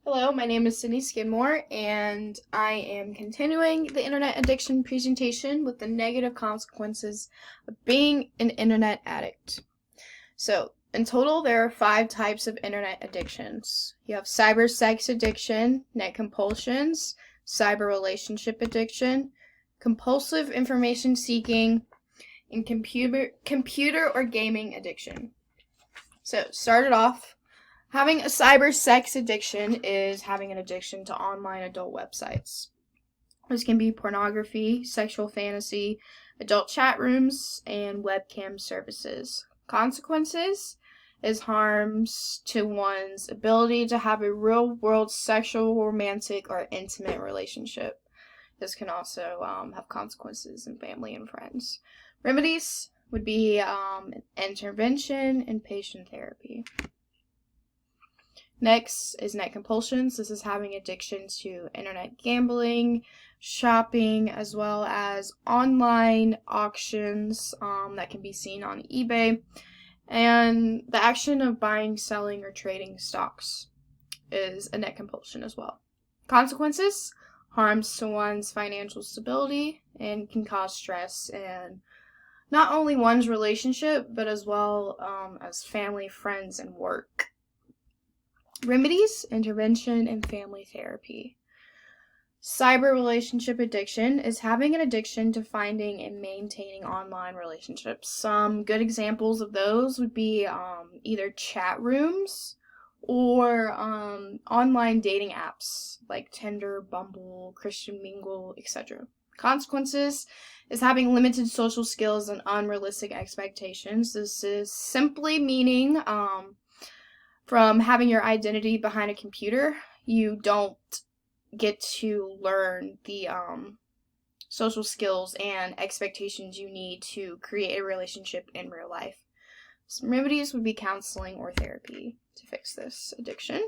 Hello, my name is Sydney Skidmore, and I am continuing the internet addiction presentation with the negative consequences of being an internet addict. So, in total, there are 5 types of internet addictions. You have cyber sex addiction, net compulsions, cyber relationship addiction, compulsive information seeking, and computer or gaming addiction. So, started off. Having a cyber sex addiction is having an addiction to online adult websites. This can be pornography, sexual fantasy, adult chat rooms, and webcam services. Consequences is harms to one's ability to have a real world sexual, romantic, or intimate relationship. This can also have consequences in family and friends. Remedies would be intervention and patient therapy. Next is net compulsions. This is having addiction to internet gambling, shopping, as well as online auctions that can be seen on eBay. And the action of buying, selling, or trading stocks is a net compulsion as well. Consequences: harms to one's financial stability and can cause stress in not only one's relationship, but as well as family, friends, and work. Remedies, intervention, and family therapy. Cyber relationship addiction is having an addiction to finding and maintaining online relationships. Some good examples of those would be either chat rooms or online dating apps like Tinder, Bumble, Christian Mingle, etc. Consequences is having limited social skills and unrealistic expectations. This is simply meaning from having your identity behind a computer, you don't get to learn the social skills and expectations you need to create a relationship in real life. Some remedies would be counseling or therapy to fix this addiction.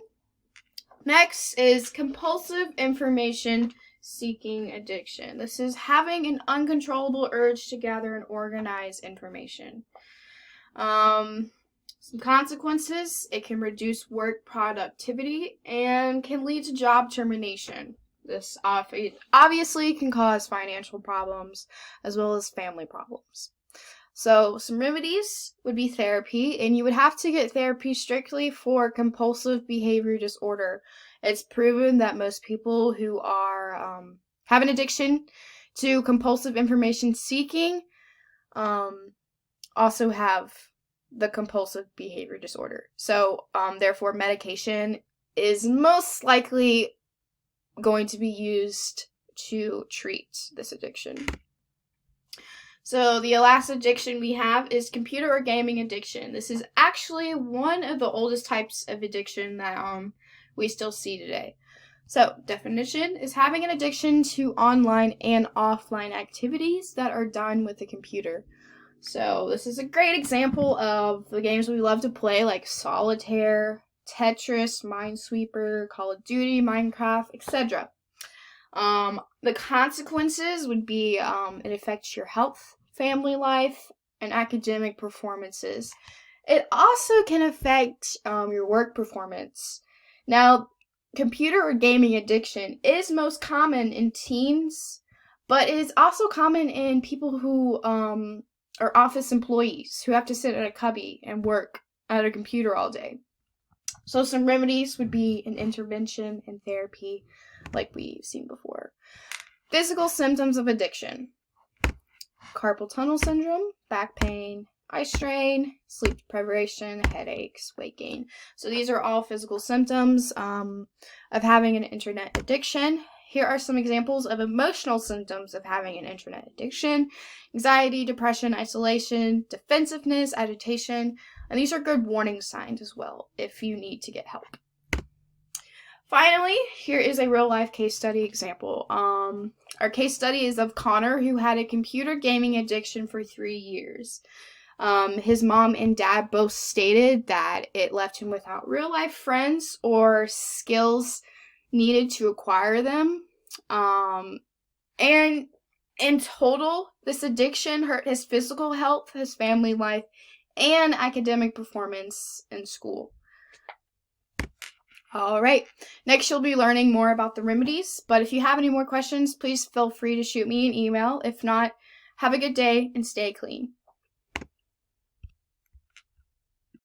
Next is compulsive information seeking addiction. This is having an uncontrollable urge to gather and organize information. Some consequences: it can reduce work productivity and can lead to job termination. This obviously can cause financial problems as well as family problems. So some remedies would be therapy, and you would have to get therapy strictly for compulsive behavior disorder. It's proven that most people who are have an addiction to compulsive information seeking also have the compulsive behavior disorder. So, therefore, medication is most likely going to be used to treat this addiction. So, the last addiction we have is computer or gaming addiction. This is actually one of the oldest types of addiction that we still see today. So, definition is having an addiction to online and offline activities that are done with the computer. So this is a great example of the games we love to play, like Solitaire, Tetris, Minesweeper, Call of Duty, Minecraft, etc. The consequences would be it affects your health, family life, and academic performances. It also can affect your work performance. Now, computer or gaming addiction is most common in teens, but it is also common in people who or office employees who have to sit at a cubby and work at a computer all day. So some remedies would be an intervention and therapy like we've seen before. Physical symptoms of addiction: carpal tunnel syndrome, back pain, eye strain, sleep deprivation, headaches, weight gain. So these are all physical symptoms of having an internet addiction. Here are some examples of emotional symptoms of having an internet addiction: anxiety, depression, isolation, defensiveness, agitation, and these are good warning signs as well if you need to get help. Finally, here is a real-life case study example. Our case study is of Connor, who had a computer gaming addiction for 3 years. His mom and dad both stated that it left him without real-life friends or skills needed to acquire them. And in total, this addiction hurt his physical health, his family life, and academic performance in school. All right. Next, you'll be learning more about the remedies, but if you have any more questions, please feel free to shoot me an email. If not, have a good day and stay clean.